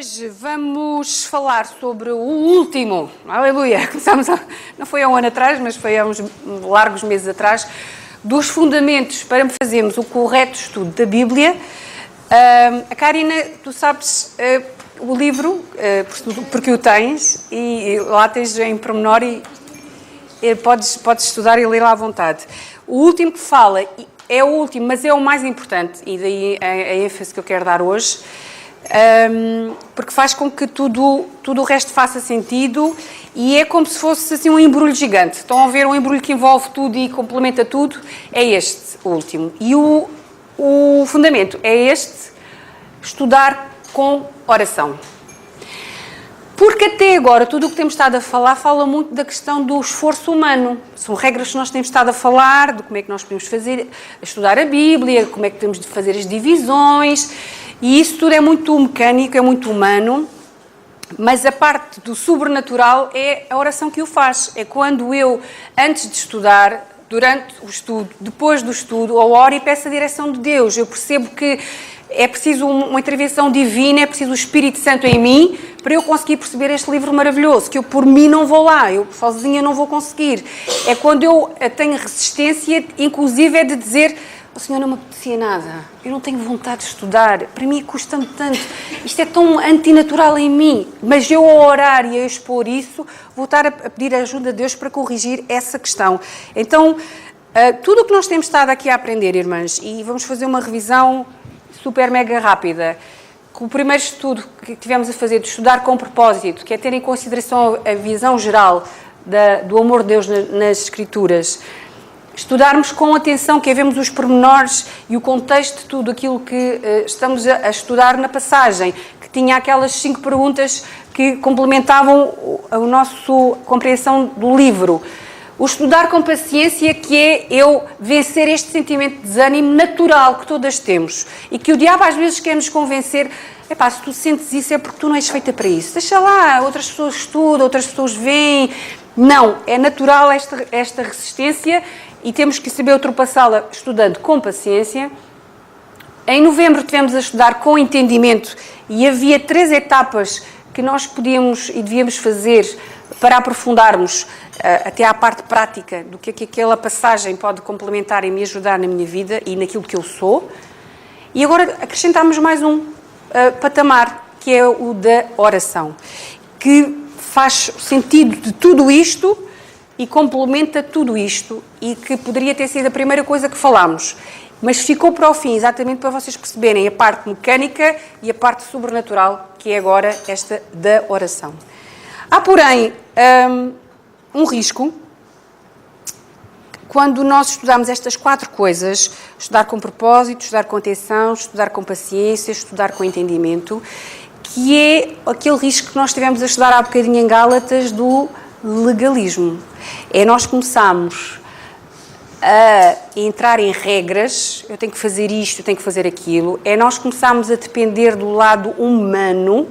Hoje vamos falar sobre o último, aleluia, não foi há um ano atrás, mas foi há uns largos meses atrás, dos fundamentos para fazermos o correto estudo da Bíblia. A Karina, tu sabes o livro, porque o tens, e lá tens em pormenor e podes estudar e ler lá à vontade. O último que fala é o último, mas é o mais importante, e daí a ênfase que eu quero dar hoje, porque faz com que tudo o resto faça sentido e é como se fosse assim um embrulho gigante. Estão a ver um embrulho que envolve tudo e complementa tudo? É este, o último. E o fundamento é este: estudar com oração. Porque até agora tudo o que temos estado a falar fala muito da questão do esforço humano. São regras que nós temos estado a falar, de como é que nós podemos fazer, estudar a Bíblia, como é que temos de fazer as divisões, e isso tudo é muito mecânico, é muito humano, mas a parte do sobrenatural é a oração que o faz. É quando eu, antes de estudar, durante o estudo, depois do estudo, eu oro e peço a direção de Deus. Eu percebo que é preciso uma intervenção divina, é preciso o Espírito Santo em mim para eu conseguir perceber este livro maravilhoso, que eu por mim não vou lá, eu sozinha não vou conseguir. É quando eu tenho resistência, inclusive é de dizer: "O Senhor, não me apetecia nada, eu não tenho vontade de estudar, para mim custa-me tanto, isto é tão antinatural em mim", mas eu a orar e a expor isso, vou estar a pedir a ajuda de Deus para corrigir essa questão. Então, tudo o que nós temos estado aqui a aprender, irmãs, e vamos fazer uma revisão super mega rápida. O primeiro estudo que tivemos a fazer, de estudar com propósito, que é ter em consideração a visão geral do amor de Deus nas Escrituras. Estudarmos com atenção, que é vermos os pormenores e o contexto de tudo aquilo que estamos a estudar na passagem, que tinha aquelas 5 perguntas que complementavam a nossa compreensão do livro. O estudar com paciência, que é eu vencer este sentimento de desânimo natural que todas temos e que o diabo às vezes quer nos convencer: "Epá, se tu sentes isso é porque tu não és feita para isso. Deixa lá, outras pessoas estudam, outras pessoas veem." Não, é natural esta resistência e temos que saber ultrapassá-la estudando com paciência. Em novembro tivemos a estudar com entendimento e havia 3 etapas que nós podíamos e devíamos fazer para aprofundarmos até à parte prática do que aquela passagem pode complementar e me ajudar na minha vida e naquilo que eu sou. E agora acrescentamos mais um patamar, que é o da oração, que faz sentido de tudo isto e complementa tudo isto, e que poderia ter sido a primeira coisa que falámos, mas ficou para o fim, exatamente para vocês perceberem a parte mecânica e a parte sobrenatural, que é agora esta da oração. Há, porém, um risco quando nós estudamos estas 4 coisas: estudar com propósito, estudar com atenção, estudar com paciência, estudar com entendimento, que é aquele risco que nós tivemos a estudar há bocadinho em Gálatas, do legalismo. É nós começarmos a entrar em regras: eu tenho que fazer isto, eu tenho que fazer aquilo. É nós começarmos a depender do lado humano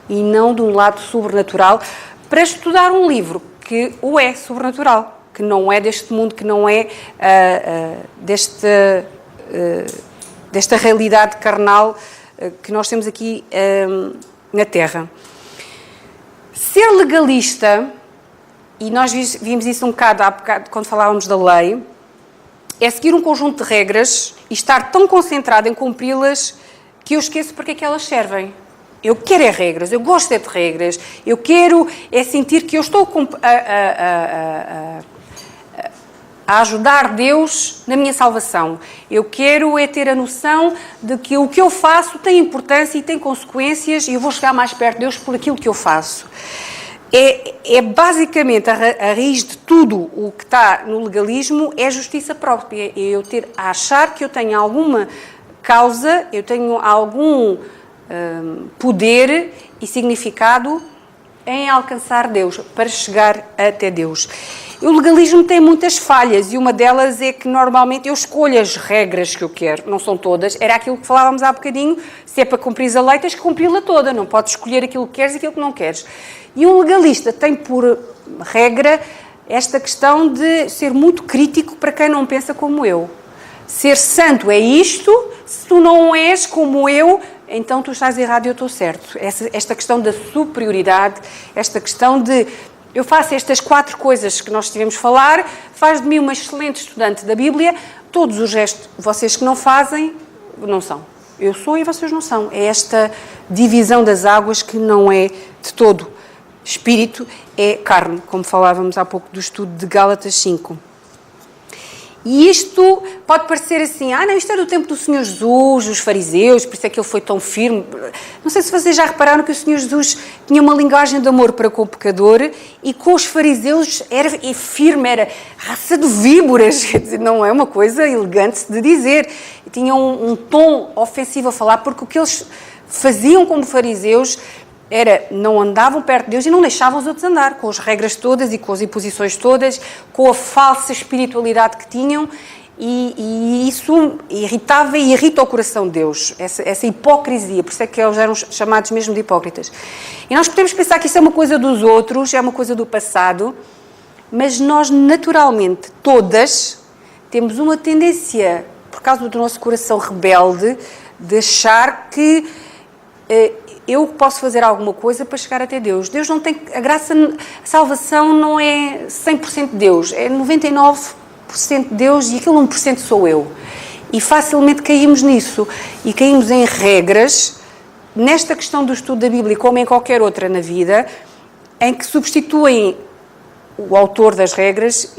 e não do lado sobrenatural para estudar um livro que o é sobrenatural, que não é deste mundo, que não é desta realidade carnal que nós temos aqui na Terra. Ser legalista, e nós vimos isso um bocado há bocado quando falávamos da lei, é seguir um conjunto de regras e estar tão concentrado em cumpri-las que eu esqueço porque é que elas servem. Eu quero é regras, eu gosto de regras, eu quero é sentir que eu estou a ajudar Deus na minha salvação. Eu quero é ter a noção de que o que eu faço tem importância e tem consequências e eu vou chegar mais perto de Deus por aquilo que eu faço. É basicamente a raiz de tudo o que está no legalismo, é a justiça própria. É eu achar que eu tenho alguma causa, eu tenho algum poder e significado em alcançar Deus, para chegar até Deus. O legalismo tem muitas falhas e uma delas é que normalmente eu escolho as regras que eu quero, não são todas. Era aquilo que falávamos há bocadinho: se é para cumprir a lei, tens que cumpri-la toda, não podes escolher aquilo que queres e aquilo que não queres. E um legalista tem por regra esta questão de ser muito crítico para quem não pensa como eu. Ser santo é isto, se tu não és como eu, então tu estás errado e eu estou certo. Esta questão da superioridade, esta questão de eu faço estas 4 coisas que nós estivemos a falar, faz de mim uma excelente estudante da Bíblia, todos os restos, vocês que não fazem, não são. Eu sou e vocês não são. É esta divisão das águas que não é de todo espírito, é carne, como falávamos há pouco do estudo de Gálatas 5. E isto pode parecer assim, não, isto é do tempo do Senhor Jesus, os fariseus, por isso é que ele foi tão firme. Não sei se vocês já repararam que o Senhor Jesus tinha uma linguagem de amor para com o pecador e com os fariseus era firme, era raça de víboras, quer dizer, não é uma coisa elegante de dizer. Tinha um tom ofensivo a falar, porque o que eles faziam como fariseus era, não andavam perto de Deus e não deixavam os outros andar, com as regras todas e com as imposições todas, com a falsa espiritualidade que tinham, e isso irritava e irrita o coração de Deus, essa hipocrisia, por isso é que eles eram chamados mesmo de hipócritas. E nós podemos pensar que isso é uma coisa dos outros, é uma coisa do passado, mas nós naturalmente, todas, temos uma tendência, por causa do nosso coração rebelde, de achar que eu posso fazer alguma coisa para chegar até Deus. Deus não tem... A salvação não é 100% Deus, é 99% Deus e aquele 1% sou eu. E facilmente caímos nisso. E caímos em regras, nesta questão do estudo da Bíblia, como em qualquer outra na vida, em que substituem o autor das regras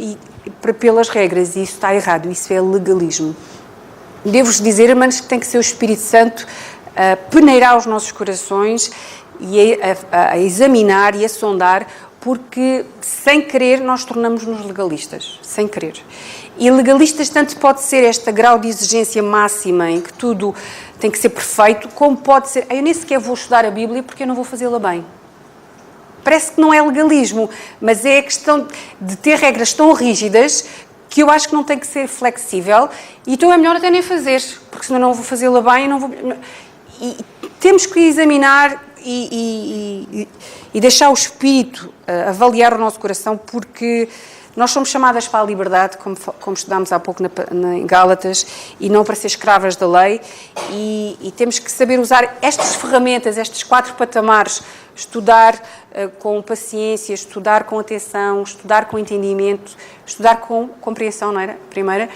pelas regras. E isso está errado, isso é legalismo. Devo-vos dizer, irmãos, que tem que ser o Espírito Santo a peneirar os nossos corações e a examinar e a sondar, porque sem querer nós tornamos-nos legalistas, sem querer. E legalistas tanto pode ser este grau de exigência máxima em que tudo tem que ser perfeito, como pode ser, eu nem sequer vou estudar a Bíblia porque eu não vou fazê-la bem. Parece que não é legalismo, mas é a questão de ter regras tão rígidas que eu acho que não tem que ser flexível, e então é melhor até nem fazer, porque senão não vou fazê-la bem e não vou... E temos que examinar e deixar o Espírito avaliar o nosso coração, porque nós somos chamadas para a liberdade, como estudámos há pouco em Gálatas, e não para ser escravas da lei, e temos que saber usar estas ferramentas, estes 4 patamares, estudar com paciência, estudar com atenção, estudar com entendimento, estudar com compreensão, não era? Primeira.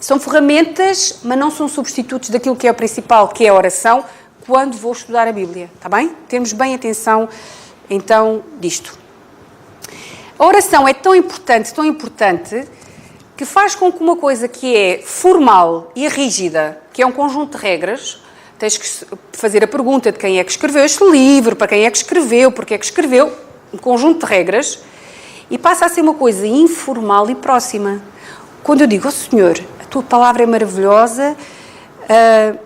São ferramentas, mas não são substitutos daquilo que é o principal, que é a oração, quando vou estudar a Bíblia, está bem? Temos bem atenção, então, disto. A oração é tão importante, que faz com que uma coisa que é formal e rígida, que é um conjunto de regras, tens que fazer a pergunta de quem é que escreveu este livro, para quem é que escreveu, porque é que escreveu, um conjunto de regras, e passa a ser uma coisa informal e próxima. Quando eu digo, Senhor, a tua palavra é maravilhosa,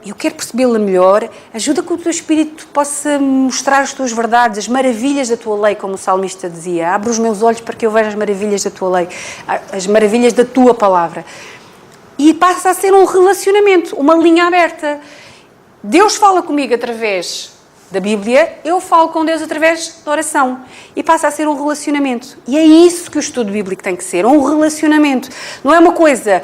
eu quero percebê-la melhor, ajuda que o teu Espírito possa mostrar as tuas verdades, as maravilhas da tua lei, como o salmista dizia. Abre os meus olhos para que eu veja as maravilhas da tua lei, as maravilhas da tua palavra. E passa a ser um relacionamento, uma linha aberta. Deus fala comigo através da Bíblia, eu falo com Deus através da oração. E passa a ser um relacionamento. E é isso que o estudo bíblico tem que ser, um relacionamento. Não é uma coisa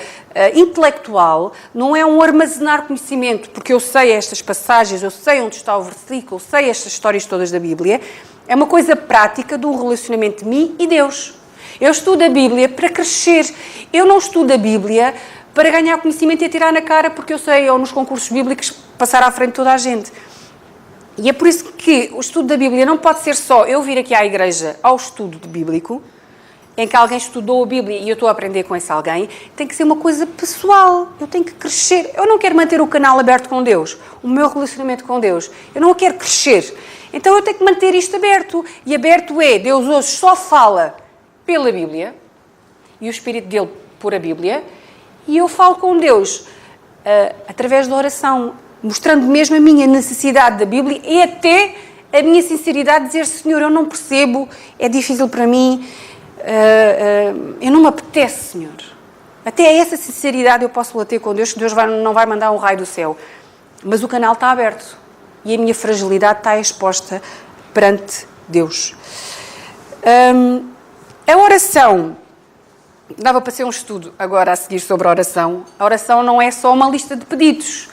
intelectual, não é um armazenar conhecimento, porque eu sei estas passagens, eu sei onde está o versículo, sei estas histórias todas da Bíblia. É uma coisa prática de um relacionamento de mim e Deus. Eu estudo a Bíblia para crescer. Eu não estudo a Bíblia para ganhar conhecimento e atirar na cara, porque eu sei, ou nos concursos bíblicos, passar à frente de toda a gente. E é por isso que o estudo da Bíblia não pode ser só eu vir aqui à igreja ao estudo bíblico, em que alguém estudou a Bíblia e eu estou a aprender com esse alguém. Tem que ser uma coisa pessoal, eu tenho que crescer. Eu não quero manter o canal aberto com Deus, o meu relacionamento com Deus. Eu não quero crescer. Então eu tenho que manter isto aberto. E aberto é, Deus hoje só fala pela Bíblia, e o Espírito dele por a Bíblia, e eu falo com Deus através da oração, mostrando mesmo a minha necessidade da Bíblia e até a minha sinceridade de dizer, Senhor, eu não percebo, é difícil para mim, eu não me apetece, Senhor. Até essa sinceridade eu posso ter com Deus, que Deus não vai mandar um raio do céu. Mas o canal está aberto e a minha fragilidade está exposta perante Deus. A oração, dava para ser um estudo agora a seguir sobre a oração. A oração não é só uma lista de pedidos.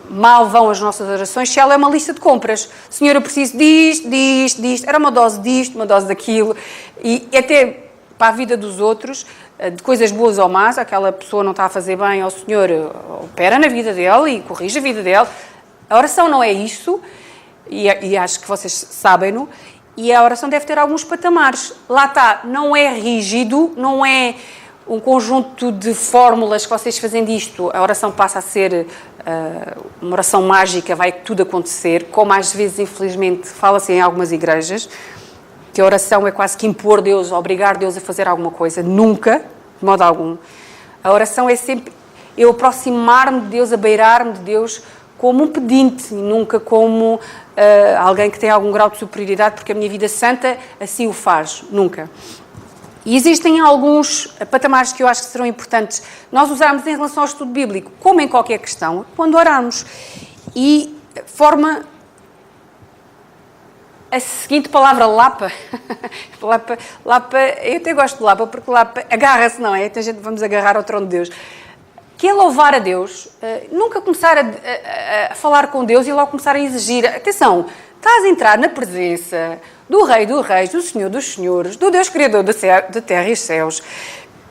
mal vão as nossas orações se ela é uma lista de compras. Senhor, eu preciso disto, era uma dose disto, uma dose daquilo, e até para a vida dos outros, de coisas boas ou más, aquela pessoa não está a fazer bem ao Senhor, opera na vida dele e corrige a vida dele. A oração não é isso, e acho que vocês sabem-no, e a oração deve ter alguns patamares. Lá está, não é rígido, não é um conjunto de fórmulas que vocês fazem disto, a oração passa a ser uma oração mágica, vai tudo acontecer, como às vezes, infelizmente, fala-se em algumas igrejas, que a oração é quase que impor Deus, obrigar Deus a fazer alguma coisa. Nunca, de modo algum. A oração é sempre eu aproximar-me de Deus, a beirar-me de Deus como um pedinte, e nunca como alguém que tem algum grau de superioridade, porque a minha vida santa assim o faz. Nunca. E existem alguns patamares que eu acho que serão importantes nós usarmos em relação ao estudo bíblico, como em qualquer questão, quando oramos. E forma a seguinte palavra, lapa. Lapa, eu até gosto de lapa, porque lapa agarra-se, não é? Então, vamos agarrar ao trono de Deus. Que é louvar a Deus, nunca começar a falar com Deus e logo começar a exigir. Atenção, estás a entrar na presença do Rei dos Reis, do Senhor dos Senhores, do Deus Criador da terra e os céus.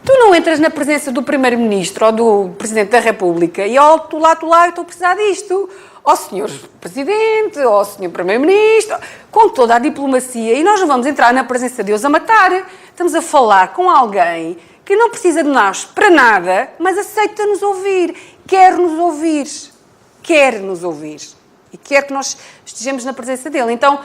Tu não entras na presença do Primeiro-Ministro ou do Presidente da República e tu lá, eu estou a precisar disto. Ó Senhor Presidente, ó Senhor Primeiro-Ministro, com toda a diplomacia. E nós não vamos entrar na presença de Deus a matar. Estamos a falar com alguém que não precisa de nós para nada, mas aceita-nos ouvir, quer-nos ouvir, e quer que nós estejamos na presença dele. Então,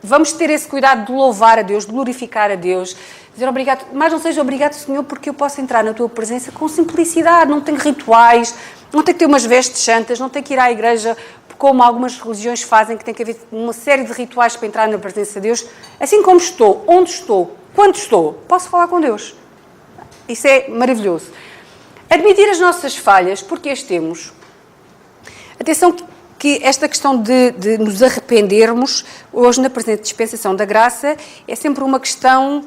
vamos ter esse cuidado de louvar a Deus, de glorificar a Deus, dizer obrigado, mas não seja obrigado, Senhor, porque eu posso entrar na tua presença com simplicidade, não tenho rituais, não tenho que ter umas vestes santas, não tenho que ir à igreja como algumas religiões fazem, que tem que haver uma série de rituais para entrar na presença de Deus. Assim como estou, onde estou, quando estou, posso falar com Deus. Isso é maravilhoso. Admitir as nossas falhas, porque as temos. Atenção que esta questão de nos arrependermos, hoje na presente dispensação da graça, é sempre uma questão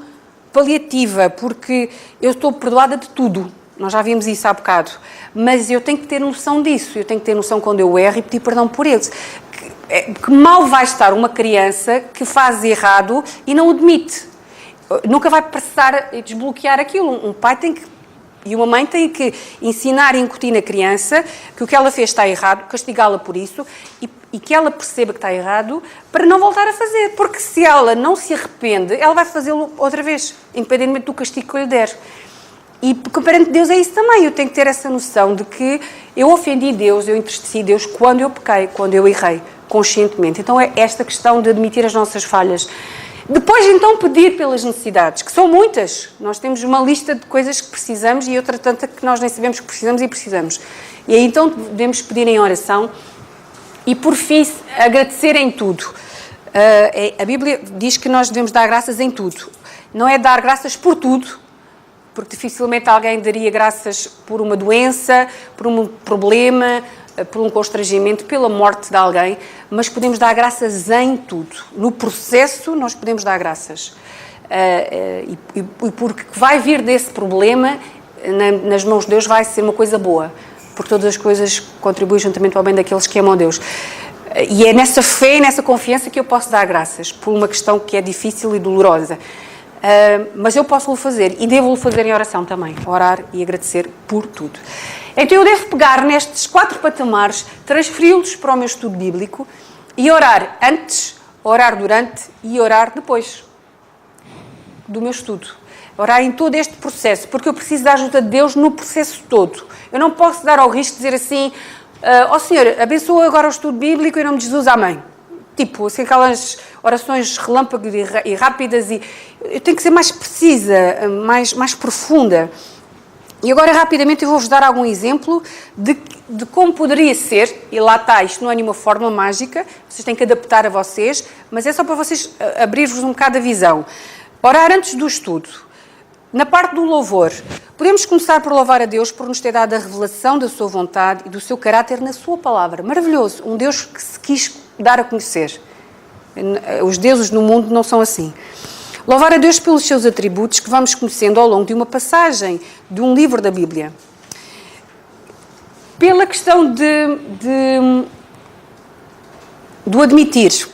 paliativa, porque eu estou perdoada de tudo. Nós já vimos isso há bocado. Mas eu tenho que ter noção disso. Eu tenho que ter noção quando eu erro e pedir perdão por eles. Que mal vai estar uma criança que faz errado e não o admite. Nunca vai passar a desbloquear aquilo. Um pai tem que, e uma mãe tem que ensinar e incutir na criança que o que ela fez está errado, castigá-la por isso e que ela perceba que está errado para não voltar a fazer. Porque se ela não se arrepende, ela vai fazê-lo outra vez, independentemente do castigo que eu lhe der. E perante Deus é isso também. Eu tenho que ter essa noção de que eu ofendi Deus, eu entristeci Deus quando eu pequei, quando eu errei, conscientemente. Então é esta questão de admitir as nossas falhas. Depois, então, pedir pelas necessidades, que são muitas. Nós temos uma lista de coisas que precisamos e outra tanta que nós nem sabemos que precisamos e precisamos. E aí, então, devemos pedir em oração e, por fim, agradecer em tudo. A Bíblia diz que nós devemos dar graças em tudo. Não é dar graças por tudo, porque dificilmente alguém daria graças por uma doença, por um problema, por um constrangimento, pela morte de alguém, mas podemos dar graças em tudo. No processo, nós podemos dar graças. E porque vai vir desse problema, nas mãos de Deus vai ser uma coisa boa, porque todas as coisas contribuem juntamente ao bem daqueles que amam a Deus. E é nessa fé e nessa confiança que eu posso dar graças, por uma questão que é difícil e dolorosa. Mas eu posso-o fazer, e devo-o fazer em oração também, orar e agradecer por tudo. Então eu devo pegar nestes 4 patamares, transferi-los para o meu estudo bíblico e orar antes, orar durante e orar depois do meu estudo. Orar em todo este processo, porque eu preciso da ajuda de Deus no processo todo. Eu não posso dar ao risco de dizer assim, ó Senhor, abençoa agora o estudo bíblico em nome de Jesus, amém. Tipo, assim, aquelas orações relâmpago e rápidas, e eu tenho que ser mais precisa, mais profunda. E agora, rapidamente, eu vou-vos dar algum exemplo de como poderia ser, e lá está, isto não é nenhuma forma mágica, vocês têm que adaptar a vocês, mas é só para vocês abrir-vos um bocado a visão. Orar antes do estudo. Na parte do louvor, podemos começar por louvar a Deus por nos ter dado a revelação da sua vontade e do seu caráter na sua palavra. Maravilhoso, um Deus que se quis dar a conhecer. Os deuses no mundo não são assim. Louvar a Deus pelos seus atributos que vamos conhecendo ao longo de uma passagem, de um livro da Bíblia. Pela questão de do admitir.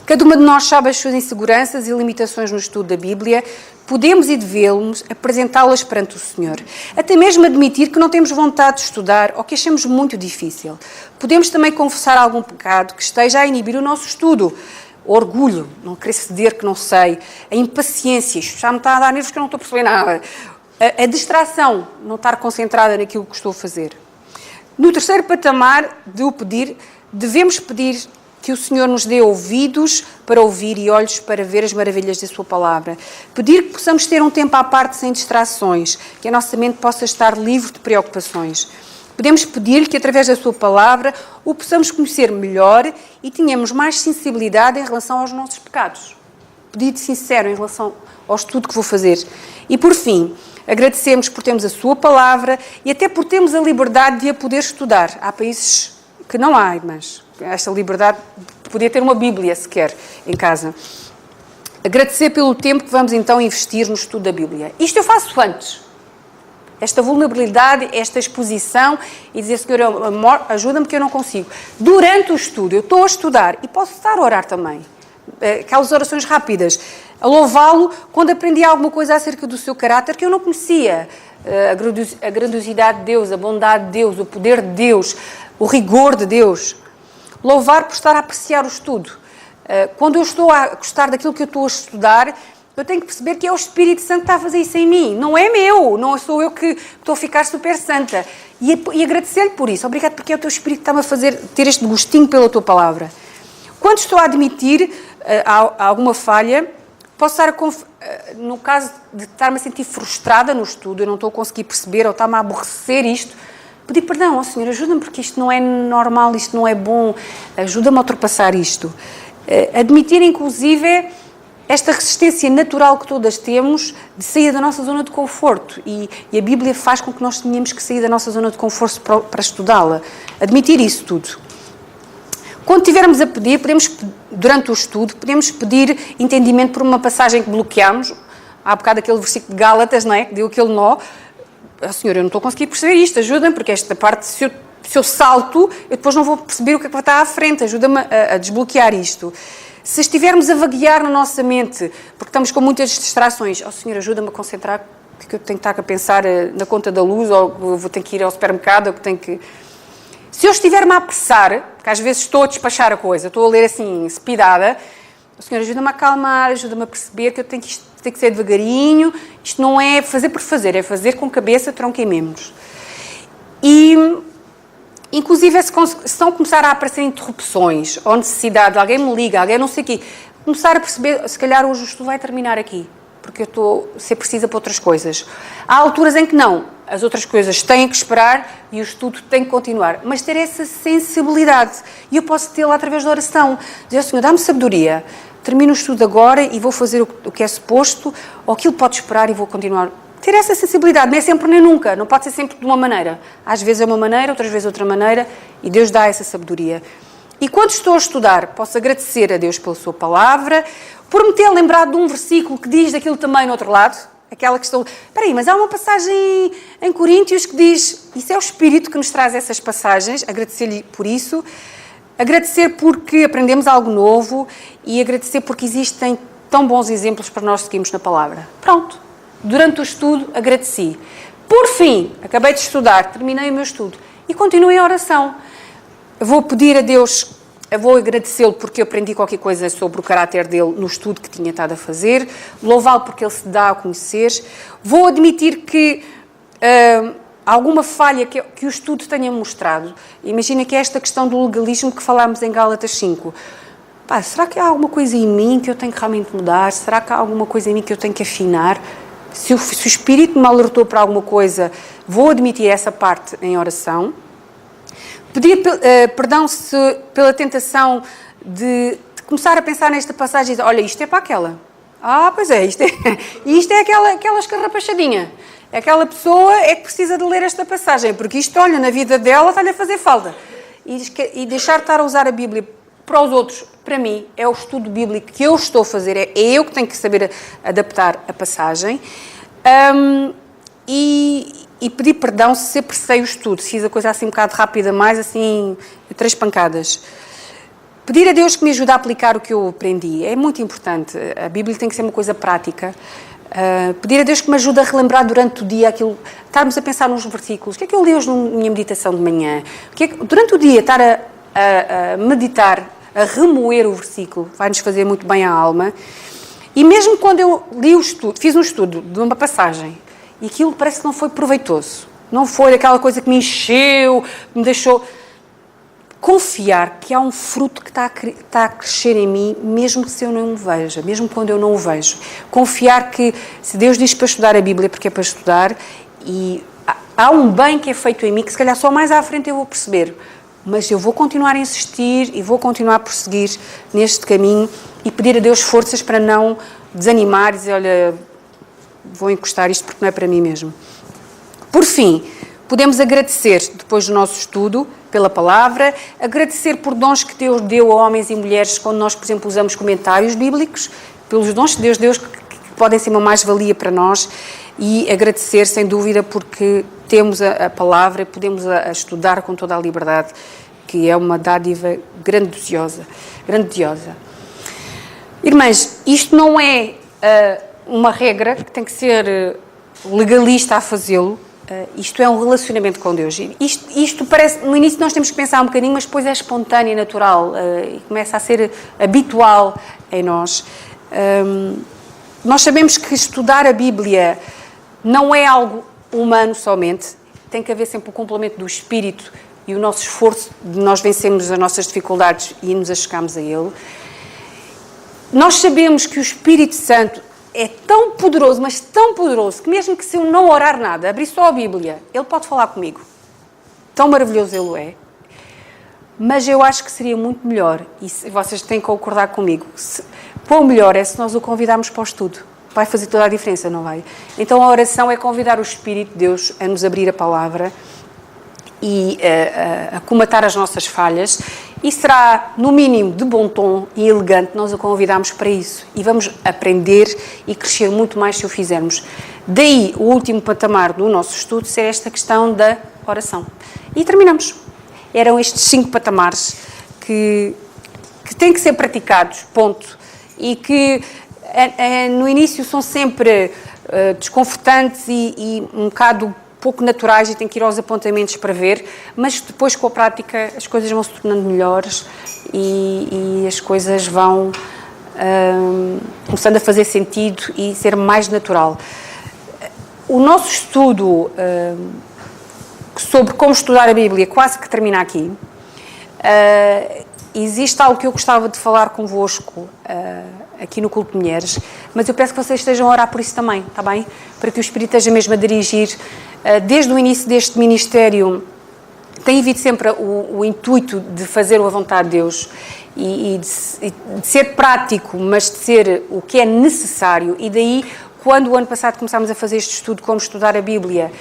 Cada uma de nós sabe as suas inseguranças e limitações no estudo da Bíblia. Podemos e devemos apresentá-las perante o Senhor. Até mesmo admitir que não temos vontade de estudar ou que achamos muito difícil. Podemos também confessar algum pecado que esteja a inibir o nosso estudo. O orgulho, não querer ceder que não sei. A impaciência, isto já me está a dar nervos que eu não estou a perceber nada. A distração, não estar concentrada naquilo que estou a fazer. No terceiro patamar de o pedir, devemos pedir que o Senhor nos dê ouvidos para ouvir e olhos para ver as maravilhas da sua palavra. Pedir que possamos ter um tempo à parte sem distrações, que a nossa mente possa estar livre de preocupações. Podemos pedir que, através da sua palavra, o possamos conhecer melhor e tenhamos mais sensibilidade em relação aos nossos pecados. Pedido sincero em relação ao estudo que vou fazer. E, por fim, agradecemos por termos a sua palavra e até por termos a liberdade de a poder estudar. Há países que não há, mas esta liberdade de poder ter uma Bíblia sequer em casa. Agradecer pelo tempo que vamos então investir no estudo da Bíblia. Isto eu faço antes. Esta vulnerabilidade, esta exposição e dizer, Senhor, ajuda-me que eu não consigo. Durante o estudo, eu estou a estudar e posso estar a orar também. Aquelas orações rápidas. A louvá-lo quando aprendi alguma coisa acerca do seu caráter que eu não conhecia. A grandiosidade de Deus, a bondade de Deus, o poder de Deus, o rigor de Deus. Louvar por estar a apreciar o estudo. Quando eu estou a gostar daquilo que eu estou a estudar, eu tenho que perceber que é o Espírito Santo que está a fazer isso em mim. Não é meu, não sou eu que estou a ficar super santa. E agradecer-lhe por isso. Obrigado porque é o teu Espírito que está-me a fazer ter este gostinho pela tua palavra. Quando estou a admitir alguma falha, posso estar no caso de estar-me a sentir frustrada no estudo, eu não estou a conseguir perceber ou está-me a aborrecer isto, pedir perdão ao Senhor, ajuda-me porque isto não é normal, isto não é bom, ajuda-me a ultrapassar isto. Admitir, inclusive, esta resistência natural que todas temos de sair da nossa zona de conforto e a Bíblia faz com que nós tenhamos que sair da nossa zona de conforto para estudá-la. Admitir isso tudo. Quando estivermos a pedir, durante o estudo, podemos pedir entendimento por uma passagem que bloqueamos. Há bocado aquele versículo de Gálatas, não é? Que deu aquele nó. Senhor, eu não estou a conseguir perceber isto, ajuda-me, porque esta parte, se eu salto, eu depois não vou perceber o que é que vai estar à frente, ajuda-me a desbloquear isto. Se estivermos a vaguear na nossa mente, porque estamos com muitas distrações, Senhor, ajuda-me a concentrar, porque eu tenho que estar a pensar na conta da luz, ou eu vou ter que ir ao supermercado, ou que tenho que... Se eu estiver-me a apressar, porque às vezes estou a despachar a coisa, estou a ler assim, speedada, Senhor, ajuda-me a acalmar, ajuda-me a perceber que eu tenho que ser devagarinho, isto não é fazer por fazer, é fazer com cabeça, tronco e membros. E, inclusive, se não começar a aparecer interrupções, ou necessidade, alguém me liga, alguém não sei o quê, começar a perceber, se calhar hoje o estudo vai terminar aqui, porque eu estou a ser precisa para outras coisas. Há alturas em que não, as outras coisas têm que esperar e o estudo tem que continuar, mas ter essa sensibilidade, e eu posso tê-la através da oração, dizer, Senhor, dá-me sabedoria, termino o estudo agora e vou fazer o que é suposto, ou aquilo pode esperar e vou continuar. Ter essa sensibilidade, não é sempre nem nunca, não pode ser sempre de uma maneira. Às vezes é uma maneira, outras vezes outra maneira, e Deus dá essa sabedoria. E quando estou a estudar, posso agradecer a Deus pela sua palavra, por me ter lembrado de um versículo que diz daquilo também no outro lado, aquela questão, espera aí, mas há uma passagem em Coríntios que diz, isso é o Espírito que nos traz essas passagens, agradecer-lhe por isso, agradecer porque aprendemos algo novo e agradecer porque existem tão bons exemplos para nós seguirmos na palavra. Pronto, durante o estudo agradeci. Por fim, acabei de estudar, terminei o meu estudo e continuei a oração. Vou pedir a Deus, vou agradecê-lo porque eu aprendi qualquer coisa sobre o caráter dele no estudo que tinha estado a fazer, louvá-lo porque ele se dá a conhecer, vou admitir que alguma falha que o estudo tenha mostrado. Imagina que é esta questão do legalismo que falámos em Gálatas 5. Será que há alguma coisa em mim que eu tenho que realmente mudar? Será que há alguma coisa em mim que eu tenho que afinar? Se o Espírito me alertou para alguma coisa, vou admitir essa parte em oração. Pedir perdão pela tentação de começar a pensar nesta passagem e dizer, olha, isto é para aquela. Pois é, isto é aquela escarrapachadinha. Aquela pessoa é que precisa de ler esta passagem, porque isto, olha, na vida dela está-lhe a fazer falta. E deixar de estar a usar a Bíblia para os outros, para mim, é o estudo bíblico que eu estou a fazer, é eu que tenho que saber adaptar a passagem. E pedir perdão se apressei o estudo, se fiz a coisa assim um bocado rápida, mais assim, 3 pancadas. Pedir a Deus que me ajude a aplicar o que eu aprendi é muito importante. A Bíblia tem que ser uma coisa prática. Pedir a Deus que me ajude a relembrar durante o dia aquilo, estarmos a pensar nos versículos. O que é que eu li hoje na minha meditação de manhã? Durante o dia, estar a meditar, a remoer o versículo, vai-nos fazer muito bem à alma. E mesmo quando eu li o estudo, fiz um estudo de uma passagem, e aquilo parece que não foi proveitoso. Não foi aquela coisa que me encheu, me deixou... Confiar que há um fruto que está a crescer em mim, mesmo se eu não o veja, mesmo quando eu não o vejo. Confiar que, se Deus diz para estudar a Bíblia, porque é para estudar, e há um bem que é feito em mim, que se calhar só mais à frente eu vou perceber, mas eu vou continuar a insistir e vou continuar a prosseguir neste caminho e pedir a Deus forças para não desanimar e dizer, olha, vou encostar isto porque não é para mim mesmo. Por fim, podemos agradecer, depois do nosso estudo, pela palavra, agradecer por dons que Deus deu a homens e mulheres quando nós, por exemplo, usamos comentários bíblicos, pelos dons que Deus deu que podem ser uma mais-valia para nós, e agradecer, sem dúvida, porque temos a palavra e podemos estudar com toda a liberdade, que é uma dádiva grandiosa. Irmãs, isto não é uma regra que tem que ser legalista a fazê-lo. Isto é um relacionamento com Deus. Isto parece, no início nós temos que pensar um bocadinho, mas depois é espontâneo e natural e começa a ser habitual em nós. Nós sabemos que estudar a Bíblia não é algo humano somente, tem que haver sempre o complemento do Espírito e o nosso esforço de nós vencermos as nossas dificuldades e nos achegarmos a Ele. Nós sabemos que o Espírito Santo é tão poderoso, mas tão poderoso, que mesmo que se eu não orar nada, abrir só a Bíblia, Ele pode falar comigo. Tão maravilhoso Ele é. Mas eu acho que seria muito melhor, e vocês têm que concordar comigo, quão melhor é se nós o convidarmos para o estudo. Vai fazer toda a diferença, não vai? Então a oração é convidar o Espírito de Deus a nos abrir a palavra e a comatar as nossas falhas, e será, no mínimo, de bom tom e elegante, nós o convidamos para isso. E vamos aprender e crescer muito mais se o fizermos. Daí, o último patamar do nosso estudo ser esta questão da oração. E terminamos. Eram estes 5 patamares que têm que ser praticados, ponto. E que, no início, são sempre desconfortantes e um bocado pouco naturais e tem que ir aos apontamentos para ver, mas depois com a prática as coisas vão se tornando melhores e as coisas vão começando a fazer sentido e ser mais natural. O nosso estudo sobre como estudar a Bíblia quase que termina aqui. Existe algo que eu gostava de falar convosco aqui no Culto de Mulheres, mas eu peço que vocês estejam a orar por isso também, está bem? Para que o Espírito esteja mesmo a dirigir. Desde o início deste ministério tem havido sempre o intuito de fazer a vontade de Deus e de ser prático, mas de ser o que é necessário. E daí, quando o ano passado começámos a fazer este estudo, como estudar a Bíblia,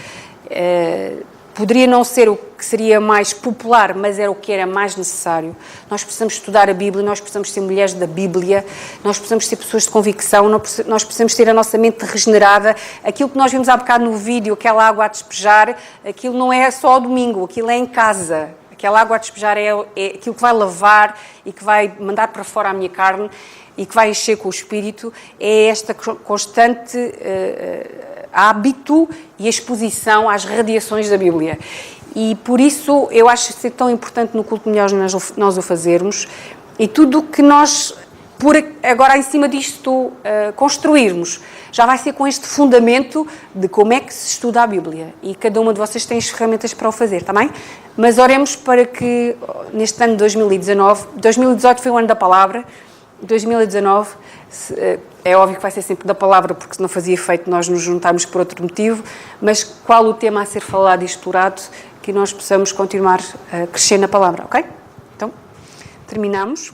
poderia não ser o que seria mais popular, mas era o que era mais necessário. Nós precisamos estudar a Bíblia, nós precisamos ser mulheres da Bíblia, nós precisamos ser pessoas de convicção, nós precisamos ter a nossa mente regenerada. Aquilo que nós vimos há bocado no vídeo, aquela água a despejar, aquilo não é só ao domingo, aquilo é em casa. Aquela água a despejar é aquilo que vai lavar e que vai mandar para fora a minha carne e que vai encher com o Espírito. É esta constante hábito e exposição às radiações da Bíblia. E por isso eu acho ser tão importante no Culto de Mulheres nós o fazermos e tudo o que nós, por agora em cima disto, construirmos, já vai ser com este fundamento de como é que se estuda a Bíblia. E cada uma de vocês tem as ferramentas para o fazer, está bem? Mas oremos para que neste ano de 2018 foi o ano da palavra, 2019 é óbvio que vai ser sempre da palavra, porque se não fazia efeito nós nos juntarmos por outro motivo, mas qual o tema a ser falado e explorado, que nós possamos continuar a crescer na palavra, ok? Então, terminamos.